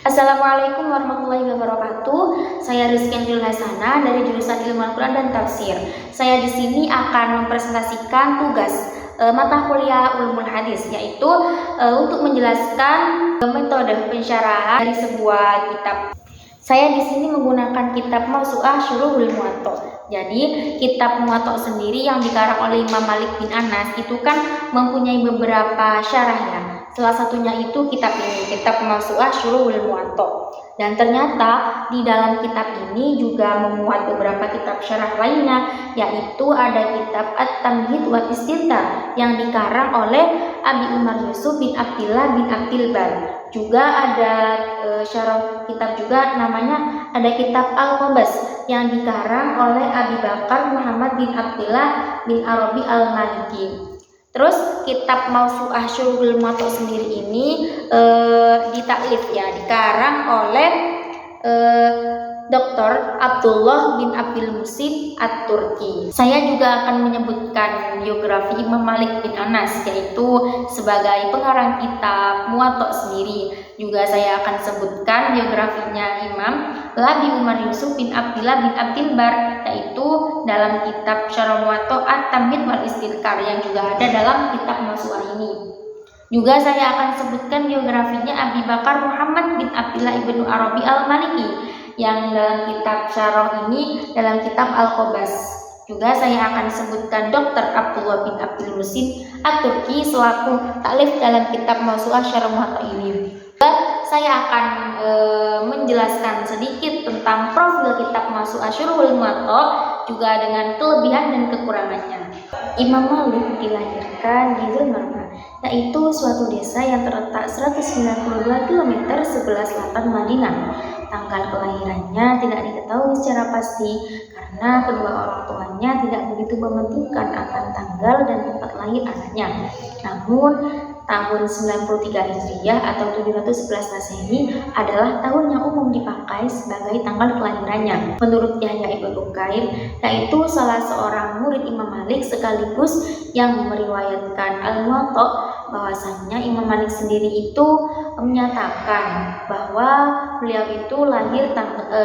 Assalamualaikum warahmatullahi wabarakatuh. Saya Rizky Andriul Hasana dari jurusan Ilmu Al-Quran dan Tafsir. Saya di sini akan mempresentasikan tugas mata kuliah Ulumul Hadis, yaitu untuk menjelaskan metode pensyarahan dari sebuah kitab. Saya di sini menggunakan kitab Mawsu'ah Syuruhul Muwatta. Jadi kitab Muwatta sendiri yang dikarang oleh Imam Malik bin Anas itu kan mempunyai beberapa syarah ya. Salah satunya itu kitab ini, kitab Mawsu'ah Syuruhul Muwatta. Dan ternyata di dalam kitab ini juga memuat beberapa kitab syarah lainnya, yaitu ada kitab At-Tamhid wa Istidkar yang dikarang oleh Abi Umar Yusuf bin Abdillah bin Abdil Bar. Juga ada syarah kitab juga namanya ada kitab Al-Qobas yang dikarang oleh Abi Bakar Muhammad bin Abdillah bin Arabi Al-Maliki. Terus kitab Mawsu'ah Syuruhul Muwatta sendiri ini ditaklif ya, dikarang oleh Dr. Abdullah bin Abdul Musin At-Turki. Saya juga akan menyebutkan biografi Imam Malik bin Anas, yaitu sebagai pengarang kitab Muwatta sendiri. Juga saya akan sebutkan biografinya Imam Abi Umar Yusuf bin Abdillah bin Abdil Bar, yaitu dalam kitab Syarah Muwatta At-Tamhid wal Istidkar yang juga ada dalam kitab Mawsu'ah ini. Juga saya akan sebutkan biografinya Abi Bakar Muhammad bin Abdillah ibnu Arabi Al-Maliki yang dalam kitab Syarah ini dalam kitab Al-Qobas. Juga saya akan sebutkan Dr. Abdullah bin Abdul Musin At-Turki selaku taklif dalam kitab Mawsu'ah Syarah Muwatta ini. Juga saya akan menjelaskan sedikit tentang profil kitab Mawsu'ah Syuruhul Muwatta juga dengan kelebihan dan kekurangannya. Imam Malik dilahirkan di Zulmarma, yaitu suatu desa yang terletak 192 km sebelah selatan Madinah. Tanggal kelahirannya tidak diketahui secara pasti karena kedua orang tuanya tidak begitu mementingkan akan tanggal dan tempat lahir anaknya. Namun tahun 93 Hijriah atau 711 Masehi adalah tahun yang umum dipakai sebagai tanggal kelahirannya. Menurut Yahya ibn Bukair, yaitu salah seorang murid Imam Malik sekaligus yang meriwayatkan Al-Muwatta, bahwasannya Imam Malik sendiri itu menyatakan bahwa beliau itu lahir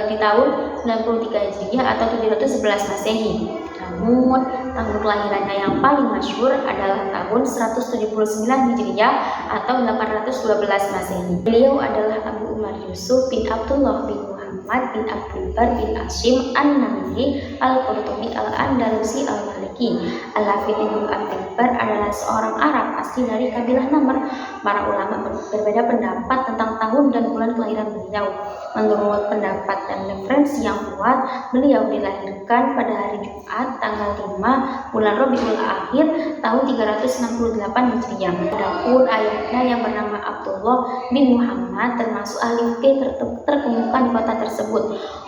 di tahun 93 Hijriah atau 711 Masehi. Namun tahun kelahirannya yang paling masyhur adalah tahun 179 Hijriah atau 812 Masehi. Beliau adalah Abu Umar Yusuf bin Abdullah bin Muhammad bin Abdul Bar bin Hashim An-Namiri Al-Qurtubi Al-Andalusi Al-Maliki. Al-Hafidz Ibnu Abdul Bar adalah seorang Arab asli dari kabilah Namr. Para ulama berbeda pendapat tentang tahun dan bulan kelahiran beliau. Menurut pendapat dan referensi yang kuat, beliau dilahirkan pada hari Jumat tanggal 5 bulan Rabiul Akhir tahun 368 Hijriah. Adapun ayahnya yang bernama Abdullah bin Muhammad termasuk ahli fikih terkemuka di kota tersebut.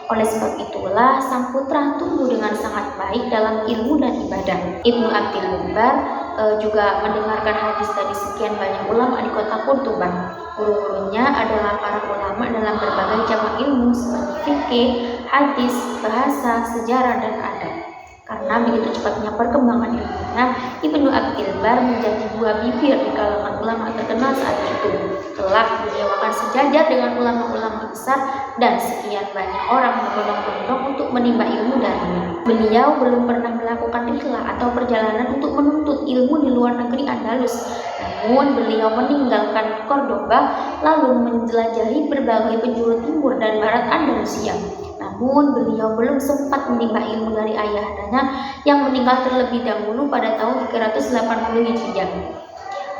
Oleh sebab itulah sang putra tumbuh dengan sangat baik dalam ilmu dan ibadah. Ibnu Abdul Bar juga mendengarkan hadis dari sekian banyak ulama di kota Kurtuban. Guru-gurunya adalah para ulama dalam berbagai cabang ilmu seperti fikih, hadis, bahasa, sejarah, dan adab. Karena begitu cepatnya perkembangan ilmunya, Ibnu Abdul Bar menjadi buah bibir di kalangan ulama terkenal saat itu. Telah beliau akan sejajar dengan ulama-ulama besar dan sekian banyak orang berbondong-bondong untuk menimba ilmu darinya. Beliau belum pernah melakukan rihlah atau perjalanan untuk menuntut ilmu di luar negeri Andalus. Namun beliau meninggalkan Cordoba lalu menjelajahi berbagai penjuru timur dan barat Andalusia. Namun beliau belum sempat menimba ilmu dari ayahandanya yang meninggal terlebih dahulu pada tahun 380 Hijriah.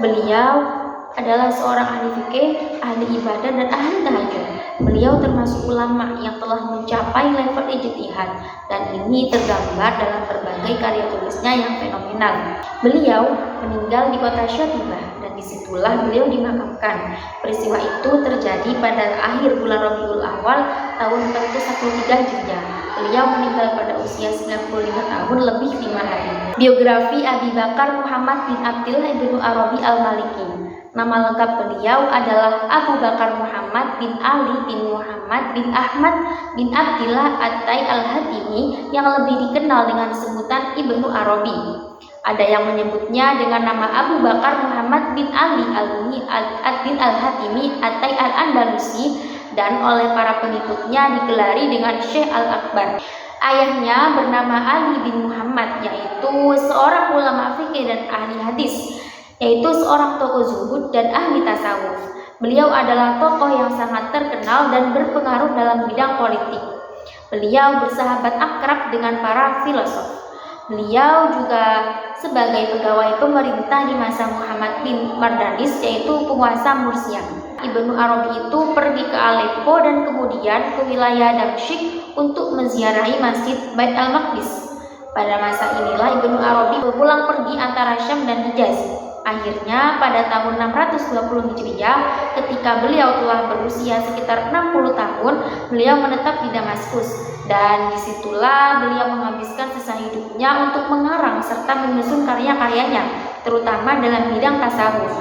Beliau adalah seorang ahli fikih, ahli ibadah, dan ahli tahajud. Beliau termasuk ulama yang telah mencapai level ijtihad, dan ini tergambar dalam berbagai karya tulisnya yang fenomenal. Beliau meninggal di kota Syatibah dan disitulah beliau dimakamkan. Peristiwa itu terjadi pada akhir bulan Rabiul Awal tahun 13 Hijriah. Beliau meninggal pada usia 95 tahun lebih 5 hari. Biografi Abi Bakar Muhammad bin Abdillah ibnu Arabi Al-Maliki. Nama lengkap beliau adalah Abu Bakar Muhammad bin Ali bin Muhammad bin Ahmad bin Abdillah At-Tai Al-Hatimi yang lebih dikenal dengan sebutan Ibnu Arabi. Ada yang menyebutnya dengan nama Abu Bakar Muhammad bin Ali Al-Hatimi At-Tai Al-Andalusi dan oleh para pengikutnya digelari dengan Syekh Al-Akbar. Ayahnya bernama Ali bin Muhammad, yaitu seorang ulama fikih dan ahli hadis, yaitu seorang tokoh zuhud dan ahli tasawuf. Beliau adalah tokoh yang sangat terkenal dan berpengaruh dalam bidang politik. Beliau bersahabat akrab dengan para filosof. Beliau juga sebagai pegawai pemerintah di masa Muhammad bin Mardanis, yaitu penguasa Mursia. Ibnu Arabi itu pergi ke Aleppo dan kemudian ke wilayah Damsyik untuk menziarahi Masjid Bait al-Maqdis. Pada masa inilah Ibnu Arabi berpulang pergi antara Syam dan Hijaz. Akhirnya pada tahun 620 Hijriah, ketika beliau telah berusia sekitar 60 tahun, beliau menetap di Damaskus. Dan disitulah beliau menghabiskan sisa hidupnya untuk mengarang serta menyusun karya-karyanya, terutama dalam bidang tasawuf.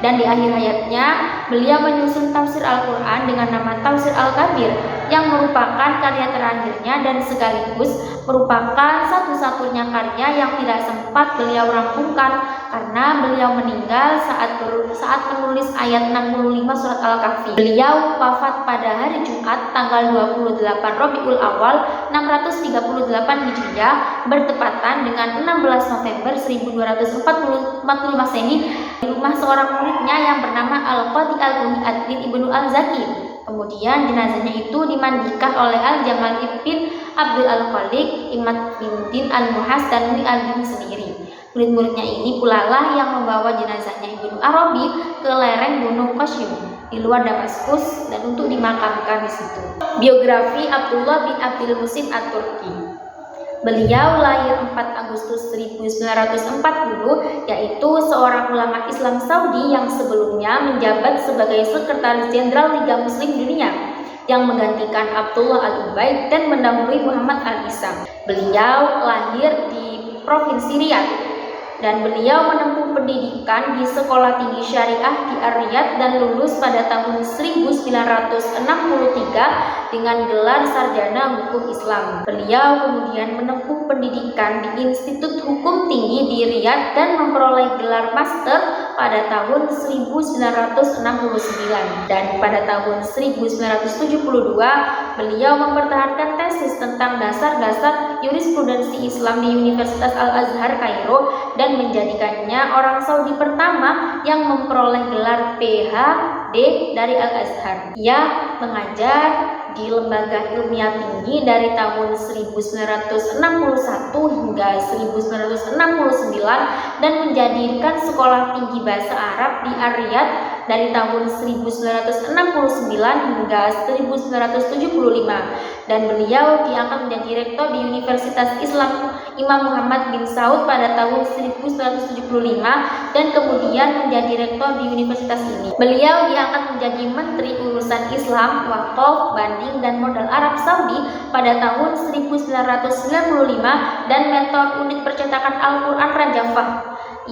Dan di akhir hayatnya, beliau menyusun tafsir Al-Quran dengan nama Tafsir Al-Kabir, yang merupakan karya terakhirnya dan sekaligus merupakan satu-satunya karya yang tidak sempat beliau rampungkan karena beliau meninggal saat menulis ayat 65 surat Al-Kahfi. Beliau wafat pada hari Jumat tanggal 28 Rabiul Awal 638 Hijriah bertepatan dengan 16 November 1245 Masehi di rumah seorang muridnya yang bernama Al-Qadi Al-Muhyiddin Ibnu Al-Zaki. Kemudian jenazahnya itu dimandikan oleh Al-Jamal ibn Abdul Al-Khaliq, Imad bin Din Al-Muhas dan Mu'i Al-Din sendiri. Murid-muridnya ini pula lah yang membawa jenazahnya Ibnu Arabi ke lereng Gunung Qasyim di luar Damaskus dan untuk dimakamkan di situ. Biografi Abdullah bin Abdul Musin At-Turki. Beliau lahir 4 Agustus 1940, yaitu seorang ulama Islam Saudi yang sebelumnya menjabat sebagai Sekretaris Jenderal Liga Muslim Dunia yang menggantikan Abdullah Al-Ubaid dan mendahului Muhammad Al-Isam. Beliau lahir di Provinsi Riyadh dan beliau menempuh pendidikan di Sekolah Tinggi Syariah di Ar-Riyadh dan lulus pada tahun 1963 dengan gelar Sarjana Hukum Islam. Beliau kemudian menempuh pendidikan di Institut Hukum Tinggi di Riyadh dan memperoleh gelar Master pada tahun 1969. Dan pada tahun 1972 beliau mempertahankan tesis tentang dasar-dasar jurisprudensi Islam di Universitas Al-Azhar Kairo dan menjadikannya orang Saudi pertama yang memperoleh gelar PhD dari Al-Azhar. Ia mengajar di lembaga ilmiah tinggi dari tahun 1961 hingga 1969 dan mendirikan sekolah tinggi bahasa Arab di Ar-Riyadh dari tahun 1969 hingga 1975 dan beliau diangkat menjadi rektor di Universitas Islam Imam Muhammad bin Saud pada tahun 1975 dan kemudian menjadi rektor di universitas ini. Beliau diangkat menjadi Menteri Urusan Islam, Wakaf, Banding dan Modal Arab Saudi pada tahun 1995 dan mentor unit percetakan Al-Quran Raja Fahd.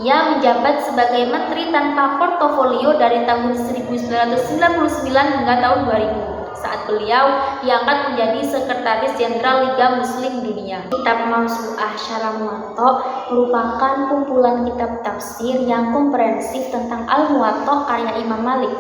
Ia menjabat sebagai menteri tanpa portofolio dari tahun 1999 hingga tahun 2000 saat beliau diangkat menjadi Sekretaris Jenderal Liga Muslim Dunia. Kitab Mawsu'ah Syarah Muwatta merupakan kumpulan kitab tafsir yang komprehensif tentang Al-Muwatta karya Imam Malik,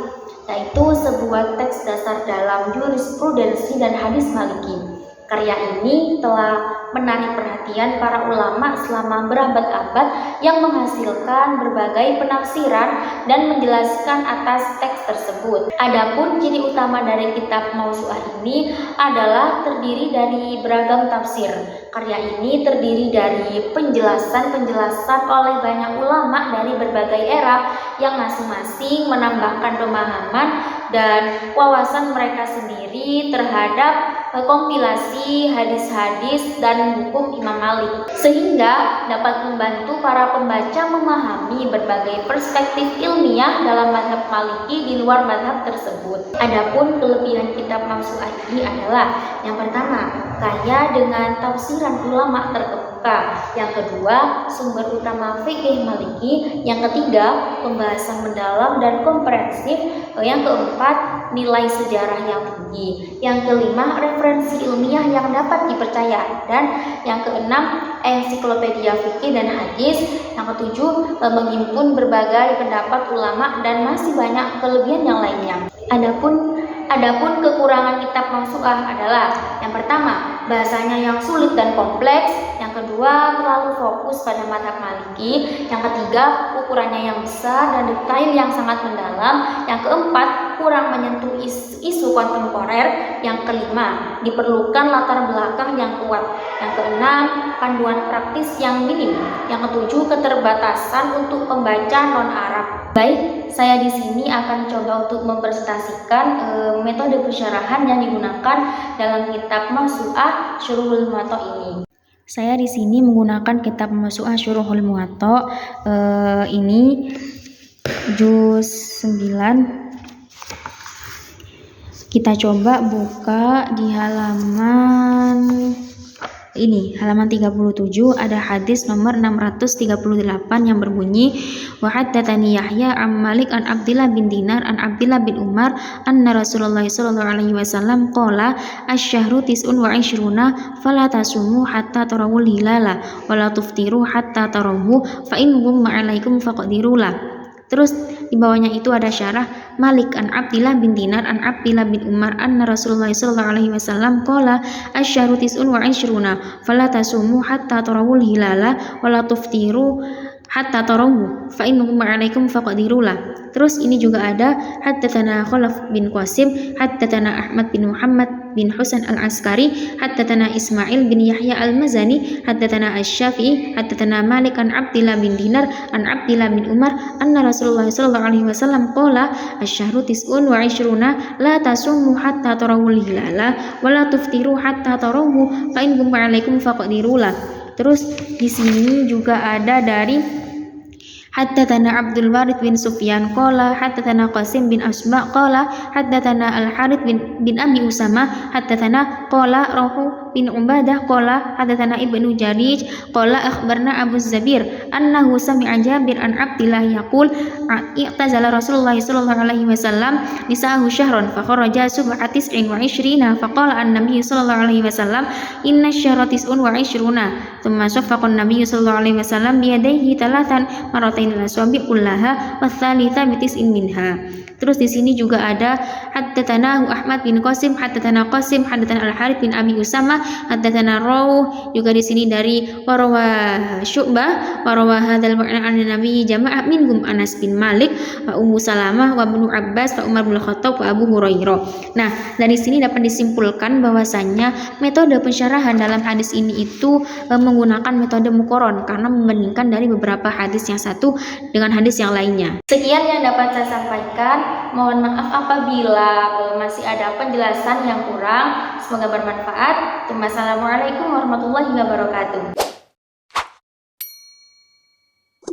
yaitu sebuah teks dasar dalam jurisprudensi dan hadis Maliki. Karya ini telah menarik perhatian para ulama selama berabad-abad yang menghasilkan berbagai penafsiran dan menjelaskan atas teks tersebut. Adapun ciri utama dari kitab Mawsu'ah ini adalah terdiri dari beragam tafsir. Karya ini terdiri dari penjelasan-penjelasan oleh banyak ulama dari berbagai era yang masing-masing menambahkan pemahaman dan wawasan mereka sendiri terhadap kompilasi hadis-hadis dan hukum Imam Malik, sehingga dapat membantu para pembaca memahami berbagai perspektif ilmiah dalam mazhab Maliki di luar mazhab tersebut. Adapun kelebihan kitab Mawsu'ah ini adalah yang pertama, kaya dengan tafsiran ulama terkemuka. Yang kedua, sumber utama fikih Maliki. Yang ketiga, pembahasan mendalam dan komprehensif. Yang keempat, nilai sejarah yang tinggi. Yang kelima, referensi ilmiah yang dapat dipercaya. Dan yang keenam, ensiklopedia fikih dan hadis. Yang ketujuh, menghimpun berbagai pendapat ulama dan masih banyak kelebihan yang lainnya. Adapun Adapun kekurangan kitab mausu'ah adalah yang pertama, bahasanya yang sulit dan kompleks, yang kedua, terlalu fokus pada mazhab Maliki, yang ketiga, ukurannya yang besar dan detail yang sangat mendalam, yang keempat, kurang menyentuh isu kontemporer, yang kelima, diperlukan latar belakang yang kuat, yang keenam, panduan praktis yang minim, yang ketujuh, keterbatasan untuk pembaca non-Arab. Baik, saya di sini akan coba untuk mempresentasikan metode pensyarahan yang digunakan dalam kitab Mausu'ah Syuruhul Muwatta ini. Saya di sini menggunakan kitab Mausu'ah Syuruhul Muwatta ini juz 9. Kita coba buka di halaman ini, halaman 37, ada hadis nomor 638 yang berbunyi, wa haddatsani Yahya an Malik an Abdillah bin Dinar an Abdillah bin Umar anna Rasulullah sallallahu alaihi wasallam qala asy-syahru tis'un wa 'ishruna fala tasumu hatta tarawul hilala wa la tuftiru hatta tarawu fa in ghumma 'alaikum faqdirulah. Terus di bawahnya itu ada syarah Malik an Abdillah bin Dinar an Abdillah bin Umar anna Rasulullah sallallahu alaihi wasallam qala asy-syahru tis'un wa 'ishruna fala tasumu hatta tarawul hilala wa la tuftiru hatta tarawu fa innakum ma'alaikum faqdirulah. Terus ini juga ada haddatsana Khalaf bin Qasim, haddatsana Ahmad bin Muhammad bin Husain al-Askari, haddatsana Ismail bin Yahya al-Mazani, haddatsana Asy-Syafi'i, haddatsana Malik an Abdillah bin Dinar an Abdillah bin Umar anna Rasulullah sallallahu alaihi wasallam qala asy-syahru tis'un wa 'ishruna la tasummu hatta tarawul hilala wa la tuftiru hatta tarawu fa in kum 'alaikum faqdirulah. Terus di sini juga ada dari haddatsana Abdul Warith bin Sufyan qala haddatsana Qasim bin Asma qala haddatsana Al-Harith bin Abi Usama haddatsana qala Rahu bin Ubadah qala haddatsana Ibnu Jarij qala akhbarna Abu Zabir annahu sami'a Jabir an Abdillah yaqul i'tazala Rasulullah sallallahu alaihi wasallam nisa'ahu syahran fa kharaja sub'a tis'in wa 'ishrina fa qala an-nabiy sallallahu alaihi wasallam inna syahra tis'un wa 'ishruna thumma shaffaqa an-nabiy sallallahu alaihi wasallam bi yadayhi thalathan maratain al-asabi' kullaha wa thalitha bi tis'in minha. Terus di sini juga ada haddatsana Ahmad bin Qasim, haddatsana Qasim, haddatsana Al-Harith bin Abi Usama, haddatsana Rawh, juga di sini dari warawah Syu'bah, warawah hadzal ma'na an-nabi jama'ah minhum Anas bin Malik wa Ummu Salamah wa Ibnu Abbas wa Umar bin Khattab wa Abu Hurairah. Nah, dari sini dapat disimpulkan bahwasanya metode pensyarahan dalam hadis ini itu menggunakan metode muqaron karena membandingkan dari beberapa hadis yang satu dengan hadis yang lainnya. Sekian yang dapat saya sampaikan. Mohon maaf apabila masih ada penjelasan yang kurang. Semoga bermanfaat. Wassalamualaikum warahmatullahi wabarakatuh.